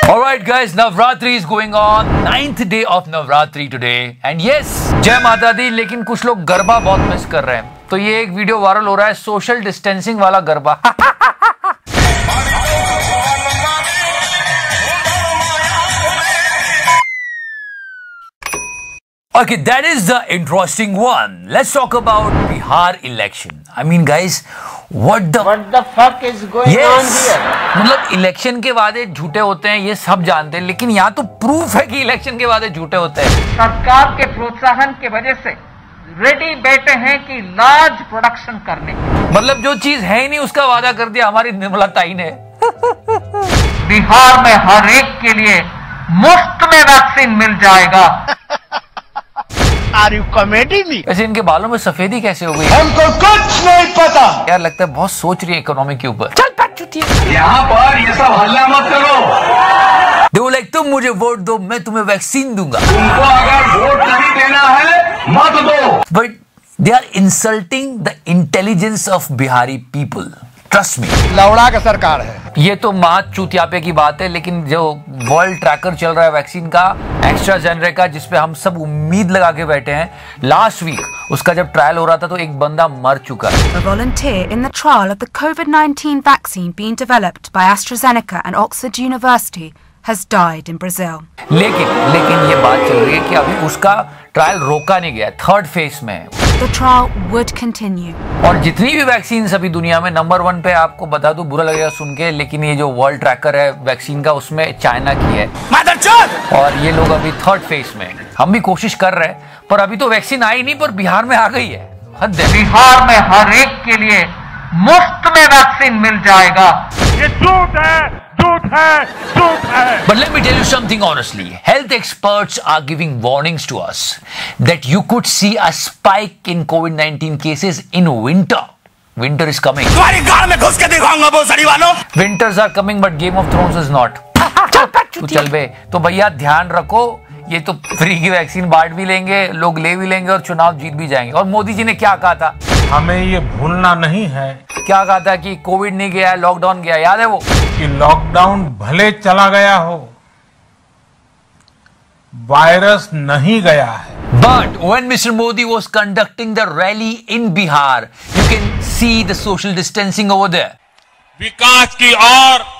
Alright guys, Navratri is going on, 9th day of Navratri today and yes, जय माता दी। लेकिन कुछ लोग गरबा बहुत मिस कर रहे हैं, तो ये एक वीडियो वायरल हो रहा है सोशल डिस्टेंसिंग वाला garba. Okay, that is the interesting one. Let's talk about Bihar election. I mean, guys, what the fuck is going on here? मतलब इलेक्शन के वादे झूठे होते हैं, ये सब जानते हैं, लेकिन यहाँ तो प्रूफ है कि इलेक्शन के वादे झूठे होते हैं। सरकार के प्रोत्साहन के वजह से रेडी बैठे हैं कि लार्ज प्रोडक्शन करने। मतलब जो चीज है ही नहीं उसका वादा कर दिया हमारी निर्मला ताई ने। बिहार में हर एक के लिए मुफ्त में वैक्सीन मिल जाएगा। Are you kidding me? वैसे इनके बालों में सफेदी कैसे हो गई? हमको कुछ नहीं पता यार, लगता है बहुत सोच रही है इकोनॉमी के ऊपर। चल बैठ चुतिया, यहाँ पर ये सब हल्ला मत करो। देखो, लाइक तुम मुझे वोट दो, मैं तुम्हें वैक्सीन दूंगा। तुमको अगर वोट नहीं देना है मत दो। But they are insulting the intelligence of Bihari people. Trust me, लौड़ा का सरकार है ये तो महा चूतियापे की बात है। लेकिन जो वर्ल्ड ट्रैकर चल रहा है वैक्सीन का, एस्ट्राजेनेका, जिसपे हम सब उम्मीद लगा के बैठे हैं, लास्ट वीक उसका जब ट्रायल हो रहा था तो एक बंदा मर चुका है। A volunteer in the trial of the COVID-19 vaccine being developed by AstraZeneca and Oxford University has died in Brazil. लेकिन ये बात चल रही है कि अभी उसका ट्रायल रोका नहीं गया, थर्ड फेज में है। The trial would continue. और जितनी भी वैक्सीन अभी दुनिया में नंबर 1 पे, आपको बता दूं, बुरा लगेगा सुन के, लेकिन ये जो वर्ल्ड ट्रैकर है वैक्सीन का, उसमें चाइना की है। और ये लोग अभी थर्ड फेज में। हम भी कोशिश कर रहे हैं, पर अभी तो वैक्सीन आई नहीं, पर बिहार में आ गई है। हद है। बिहार में हर एक के लिए मुफ्त में वैक्सीन मिल जाएगा। ये झूठ है, झूठ है, झूठ है। But let me tell you something honestly. Health experts are giving warnings to us that you could see a spike in COVID-19 cases in winter. Winter is coming. तुम्हारी गाड़ में घुस के दिखाऊंगा वो सड़ी वालों। Winters are coming, but Game of Thrones is not. तो चल बे, तो भैया ध्यान रखो, ये तो फ्री की वैक्सीन बांट भी लेंगे, लोग ले भी लेंगे और चुनाव जीत भी जाएंगे। और मोदी जी ने क्या कहा था? हमें ये भूलना नहीं है। क्या कहा था कि कोविड नहीं गया है, लॉकडाउन गया, याद है वो? कि लॉकडाउन भले चला गया हो, वायरस नहीं गया है। But when Mr. Modi was conducting the rally in Bihar, you can see the social distancing over there. विकास की ओर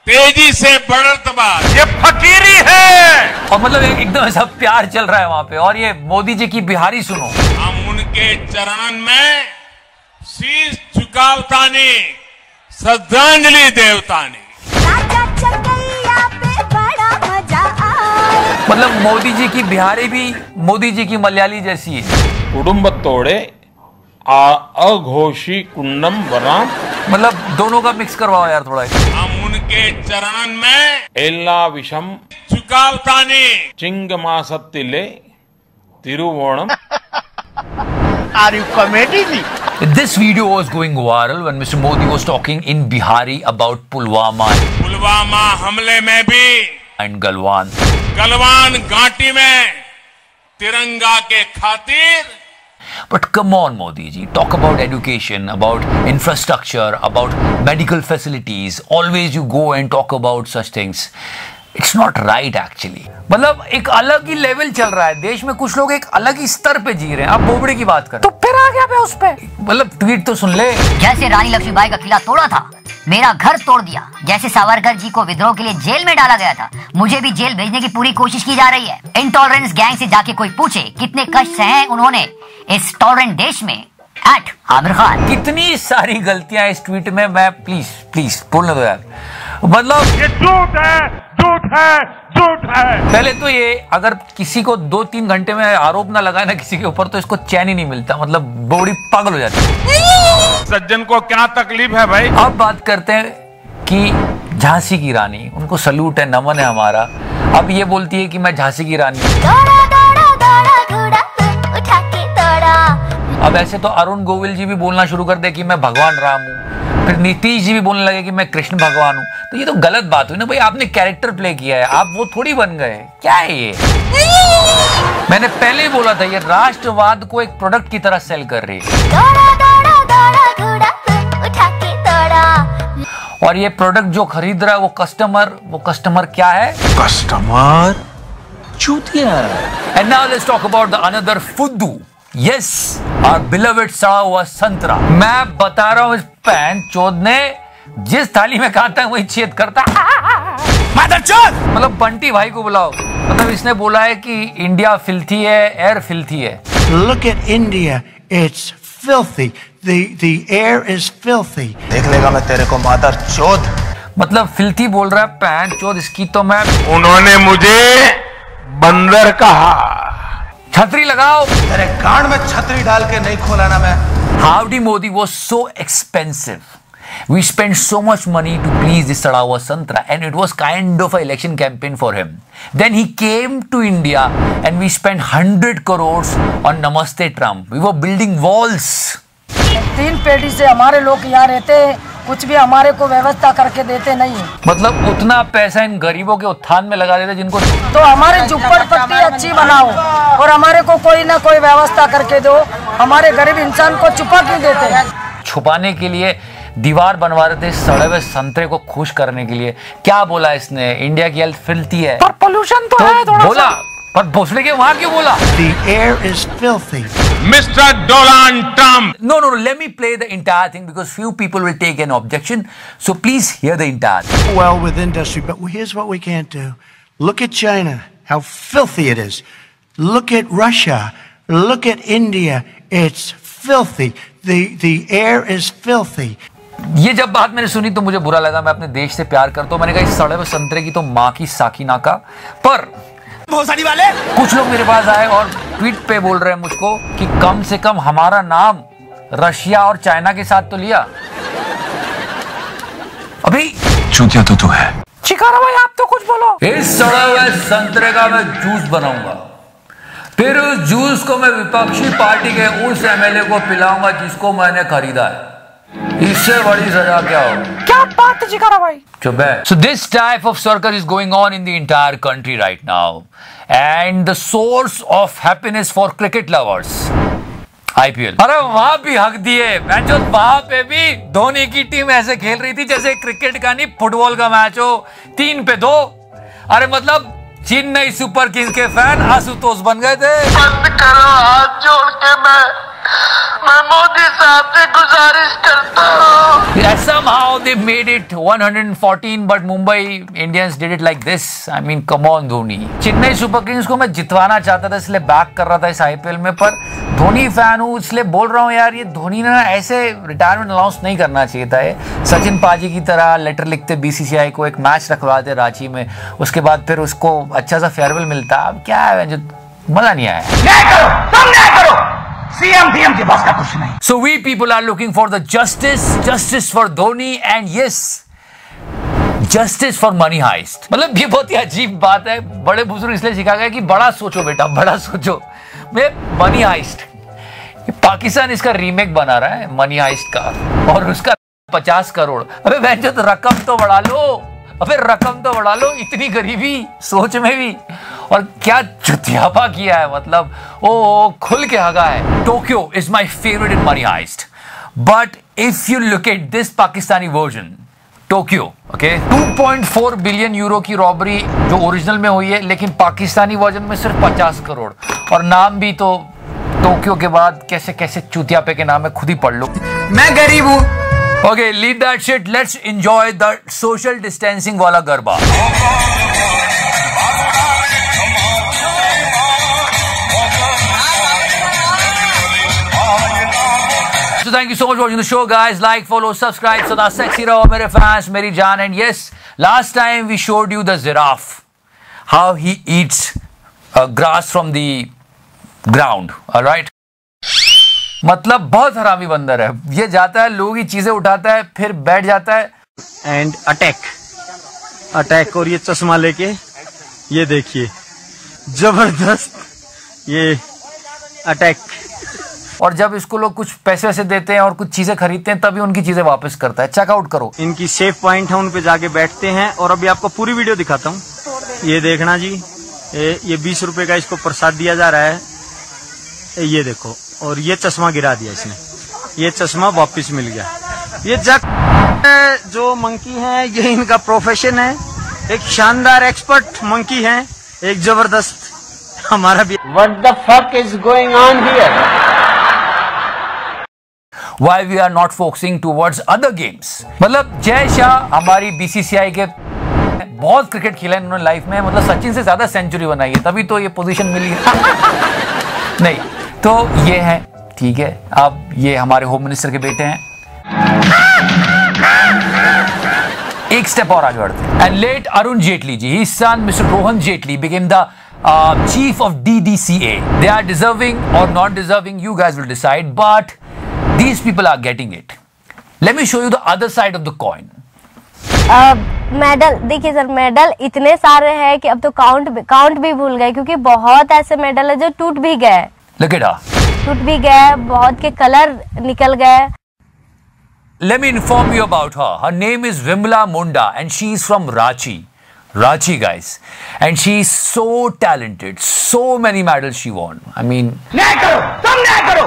तेजी से बढ़त ये फकीरी है। और मतलब एकदम ऐसा प्यार चल रहा है वहां पे। और ये मोदी जी की बिहारी सुनो। हम उनके चरण में शीश झुकावतानी, श्रद्धांजलि देवतानी। मतलब मोदी जी की बिहारी भी मोदी जी की मलयाली जैसी है। कुटुंब तोड़े अघोषी कुंडम वराम। मतलब दोनों का मिक्स करवाओ यार थोड़ा। हम उनके चरण में एल्ला विषम झुकावतानी चिंगमासत्तिले Thiruvonam. Are you kidding me? This video was going viral when Mr. Modi was talking in Bihari about Pulwama Pulwama हमले में भी and Galwan. गलवान घाटी में तिरंगा के खातिर। But come on, Modi ji, talk about education, about infrastructure, about medical facilities. Always you go and talk about such things. It's not right actually. मतलब एक अलग ही लेवल चल रहा है देश में, कुछ लोग एक अलग ही स्तर पे जी रहे हैं। आप बोबड़े की बात कर, तो फिर आ गया पे उस पे। मतलब ट्वीट तो सुन ले। जैसे रानी लक्ष्मीबाई का किला तोड़ा था, मेरा घर तोड़ दिया। जैसे सावरकर जी को विद्रोह के लिए जेल में डाला गया था, मुझे भी जेल भेजने की पूरी कोशिश की जा रही है। इंटॉलरेंस गैंग से जाके कोई पूछे कितने कष्ट सहे उन्होंने इस टॉलरेंट देश में। आमिर खान। कितनी सारी गलतियां इस ट्वीट में, मैं प्लीज बोलने दो यार। मतलब ये झूठ है, झूठ है, झूठ है। पहले तो ये अगर किसी को 2-3 घंटे में आरोप ना लगाए ना किसी के ऊपर, तो इसको चैन ही नहीं मिलता। मतलब बॉडी पागल हो जाती है। सज्जन को क्या तकलीफ है भाई? अब बात करते हैं कि झांसी की रानी, उनको सल्यूट है, नमन है हमारा। अब ये बोलती है कि मैं झांसी की रानी। अब ऐसे तो अरुण गोविल जी भी बोलना शुरू कर दे कि मैं भगवान राम हूँ, फिर नीतीश जी भी बोलने लगे कि मैं कृष्ण भगवान हूँ। तो ये तो गलत बात हुई ना भाई, आपने कैरेक्टर प्ले किया है, आप वो थोड़ी बन गए। क्या है ये? मैंने पहले ही बोला था, ये राष्ट्रवाद को एक प्रोडक्ट की तरह सेल कर रही है। और ये प्रोडक्ट जो खरीद रहा है वो कस्टमर क्या है? कस्टमर चूतिया। And now let's talk about the another फुद्दू। Yes, our beloved सड़ा हुआ संतरा। मैं बता रहा हूँ इस पैन चोद ने जिस थाली में खाता है वही छेद करता। मतलब बंटी भाई को बुलाओ। मतलब इसने बोला है कि इंडिया फिल्थी है, एयर फिल्थी है। Look at India, it's filthy. The air is filthy. देख लेगा मैं तेरे को मादर चोद। मतलब फिल्थी बोल रहा है पैन चोद, इसकी तो मैं। उन्होंने मुझे बंदर कहा। छतरी लगाओ। तेरे कान में छतरी डाल के नहीं खोला ना मैं। Howdy Modi was so expensive. We spent so much money to please this sada hua santra, and it was kind of an election campaign for him. Then he came to India and we spent 100 crores on Namaste Trump. We were building walls. 3 पेटी से हमारे लोग यहाँ रहते, कुछ भी हमारे को व्यवस्था करके देते नहीं है। मतलब उतना पैसा इन गरीबों के उत्थान में लगा देते जिनको। तो हमारी झुप्पड़पट्टी अच्छी बनाओ और हमारे को कोई ना कोई व्यवस्था करके दो। हमारे गरीब इंसान को छुपा क्यों देते हैं? छुपाने के लिए दीवार बनवा रहे थे सड़े हुए संतरे को खुश करने के लिए। क्या बोला इसने? इंडिया की हेल्थ फिल्थी है, पर पोल्यूशन तो है थोड़ा बोला, पर भोसले के वहां क्यों बोला? The air is filthy. Mr. Donald Trump. No, let me play the entire thing because few people will take an objection. So please hear the entire thing. Well, with industry, but here's what we can't do. Look at China, how filthy it is. Look at Russia. Look at India. It's filthy. The air is filthy. ये जब बात मैंने सुनी तो मुझे बुरा लगा। मैं अपने देश से प्यार करता हूँ। मैंने कहा इस सड़े हुए संतरे की तो माँ की साकी नाका। पर भोसड़ी वाले कुछ लोग मेरे पास आए और ट्वीट पे बोल रहे हैं मुझको कि कम से कम हमारा नाम रशिया और चाइना के साथ तो लिया। अभी चूतिया तो तू है। चिकारा भाई आप तो कुछ बोलो। इस सड़े हुए संतरे का मैं जूस बनाऊंगा, फिर उस जूस को मैं विपक्षी पार्टी के उस एमएलए को पिलाऊंगा जिसको मैंने खरीदा है। इससे बड़ी सजा क्या हो? क्या बात है चिकारा भाई? चुप है। So this type of circus is going on in the entire country right now, and the source of happiness for cricket lovers, IPL। अरे वहां भी हक दिए। वहां पे भी धोनी की टीम ऐसे खेल रही थी जैसे क्रिकेट का नहीं फुटबॉल का मैच हो, 3-2। अरे मतलब चेन्नई सुपर किंग्स के फैन आशुतोष बन गए थे। बंद करो, हाथ जोड़ के मैं मोदी साहब से गुजारिश करता हूँ। Somehow they made it 114, but Mumbai Indians did it like this. I mean, come on Dhoni. Chennai super Kings को मैं जितवाना चाहता था इसलिए बैक कर रहा था इस IPL में, पर धोनी फैन हूँ इसलिए बोल रहा हूँ यार, ये धोनी ने ऐसे रिटायरमेंट अनाउंस नहीं करना चाहिए था। सचिन पाजी की तरह लेटर लिखते BCCI को, एक मैच रखवाते रांची में, उसके बाद फिर उसको अच्छा सा फेयरवेल मिलता। अब क्या है जो मजा नहीं आया। न्याय करो, तुम न्याय करो। CM के पास का कुछ नहीं। So we people are looking for the justice for Dhoni, and yes, justice for money heist। मतलब ये बहुत ही अजीब बात है। बड़े बुजुर्ग इसलिए सिखा गया कि बड़ा सोचो बेटा, बड़ा सोचो। मनी हाइस्ट, पाकिस्तान इसका रीमेक बना रहा है मनी हाइस्ट का, और उसका 50 करोड़। अबे बहन तो रकम तो बढ़ा लो, अबे रकम तो बढ़ा लो। इतनी गरीबी सोच में भी, और क्या चुतियापा किया है। मतलब ओ खुल के हगा है। Tokyo is my favourite in Money Heist, but if you look at this Pakistani version Tokyo, okay, 2.4 billion euro की रॉबरी जो ओरिजिनल में हुई है, लेकिन पाकिस्तानी वर्जन में सिर्फ 50 करोड़। और नाम भी तो टोक्यो के बाद कैसे कैसे चुतियापे के नाम है, खुद ही पढ़ लो। मैं गरीब हूँ। Okay, leave that shit. Let's enjoy the social distancing wala garba. So thank you so much for watching the show, guys. Like, follow, subscribe. So that's sexy raho, mere fans, meri jaan. And yes, last time we showed you the giraffe, how he eats grass from the ground. All right. मतलब बहुत हरामी बंदर है ये। जाता है, लोगों की चीजें उठाता है, फिर बैठ जाता है एंड अटैक। और ये चश्मा लेके, ये देखिए जबरदस्त ये अटैक। और जब इसको लोग कुछ पैसे वैसे देते हैं और कुछ चीजें खरीदते हैं, तभी उनकी चीजें वापस करता है। चेकआउट करो। इनकी सेफ पॉइंट है, उन पे जाके बैठते हैं। और अभी आपको पूरी वीडियो दिखाता हूँ। ये देखना जी, ये 20 रुपए का इसको प्रसाद दिया जा रहा है। ये देखो, और ये चश्मा गिरा दिया इसने, ये चश्मा वापिस मिल गया। ये जग जो मंकी हैं ये इनका प्रोफेशन है। एक शानदार एक्सपर्ट मंकी हैं, एक जबरदस्त हमारा भी। What the fuck is going on here? Why we are not focusing towards other games? मतलब जय शाह हमारी बीसीसीआई के बहुत क्रिकेट खेला है इन्होंने लाइफ में, मतलब सचिन से ज्यादा सेंचुरी बनाई है, तभी तो ये पोजीशन मिली है। नहीं तो ये है, ठीक है। अब ये हमारे होम मिनिस्टर के बेटे हैं। एक स्टेप और आगे बढ़ते हैं। And let Arun Jaitley ji, his son Mr. Rohan Jaitley became the chief of DDCA. They are deserving or not deserving, you guys will decide, but these people are getting it. Let me show you the other side of the coin. Medal देखिए sir, medal इतने सारे हैं कि अब तो count भी भूल गए, क्योंकि बहुत ऐसे मेडल है जो टूट भी गए। Look at her. टूट भी गए, बहुत के कलर निकल गए। Let me inform you about her. Her name is Vimla Munda and she is from Ranchi. Ranchi, guys. And she is so talented. So many medals she won. I mean... न्याय करो, तुम न्याय करो।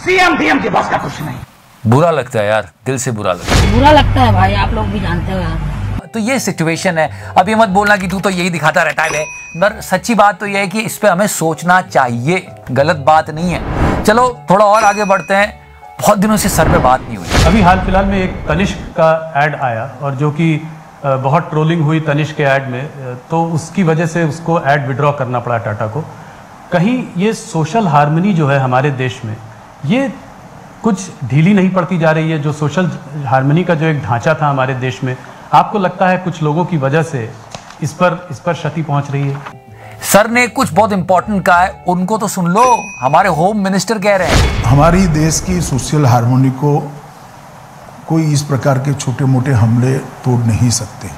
CM DM के पास का कुछ नहीं। बुरा लगता है यार, दिल से बुरा लगता है। बुरा लगता है भाई, आप लोग भी जानते हो यार। तो ये सिचुएशन है। अब ये मत बोलना कि तू तो यही दिखाता रहता है, पर सच्ची बात तो ये है कि इस पे हमें सोचना चाहिए, गलत बात नहीं है। चलो थोड़ा और आगे बढ़ते हैं। बहुत दिनों से सर पे बात नहीं हुई। अभी हाल फिलहाल में एक तनिष्क का ऐड आया और जो कि बहुत ट्रोलिंग हुई तनिष्क के ऐड में, तो उसकी वजह से उसको ऐड विड्रॉ करना पड़ा टाटा को। कहीं ये सोशल हार्मनी जो है हमारे देश में, ये कुछ ढीली नहीं पड़ती जा रही है? जो सोशल हार्मनी का जो एक ढांचा था हमारे देश में, आपको लगता है कुछ लोगों की वजह से इस पर क्षति पहुंच रही है? सर ने कुछ बहुत इंपॉर्टेंट कहा है, उनको तो सुन लो। हमारे होम मिनिस्टर कह रहे हैं हमारी देश की सोशल हार्मोनी को कोई इस प्रकार के छोटे मोटे हमले तोड़ नहीं सकते।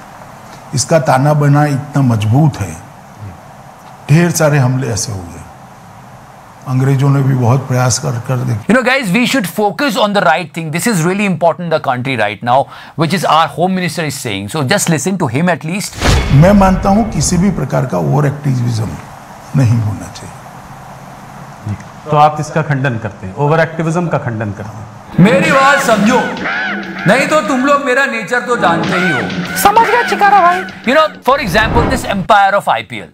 इसका ताना बाना इतना मजबूत है, ढेर सारे हमले ऐसे हुए, अंग्रेजों ने भी बहुत प्रयास कर दे। You know guys, we should focus on the right thing. This is really important in the country right now, which is our home minister is saying. So just listen to him at least. मैं मानता हूं किसी भी प्रकार का over activism नहीं होना चाहिए। तो आप इसका खंडन करते हैं, ओवर एक्टिविज्म का खंडन करते हैं? मेरी बात समझो, नहीं तो तुम लोग मेरा नेचर तो जानते ही हो। समझ गया चिकारा भाई। You know, for example, this empire of IPL.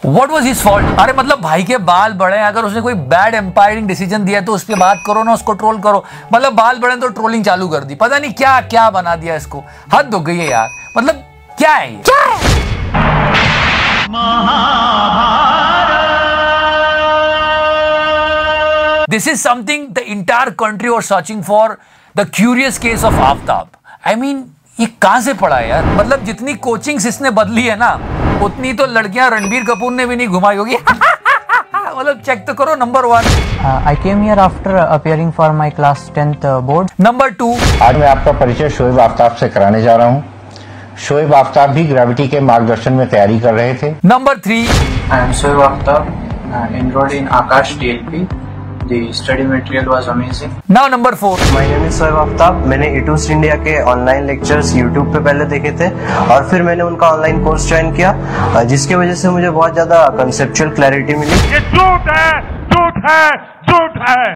What was his fault? अरे मतलब भाई के बाल बड़े हैं, अगर उसने कोई बैड एम्पायरिंग डिसीजन दिया तो उस पर बात करो ना, उसको ट्रोल करो। मतलब बाल बड़े तो ट्रोलिंग चालू कर दी, पता नहीं क्या क्या बना दिया इसको। हद हो गई है यार, मतलब क्या है ये? This is something the entire country was searching for, the curious case of Aftab. I mean, ये कहां से पड़ा है यार? मतलब जितनी कोचिंग्स इसने बदली है ना, उतनी तो लड़कियां रणबीर कपूर ने भी नहीं घुमाई होगी। मतलब चेक तो करो। Number 1, I came here after appearing for my class 10th board. Number 2, आज मैं आपका परिचय शोएब आफ्ताब से कराने जा रहा हूँ। शोएब आफ्ताब भी ग्रेविटी के मार्गदर्शन में तैयारी कर रहे थे। Number 3, I am Shoaib Aftab, enrolled in Akash DLP. The study material was amazing. Now number 4. My name is Shoaib Aftab. मैंने ETUS इंडिया के ऑनलाइन लेक्चर्स YouTube पे पहले देखे थे और फिर मैंने उनका ऑनलाइन कोर्स ज्वाइन किया, जिसकी वजह से मुझे बहुत ज्यादा कंसेप्चुअल क्लैरिटी मिली। ये झूठ है, झूठ है, झूठ है।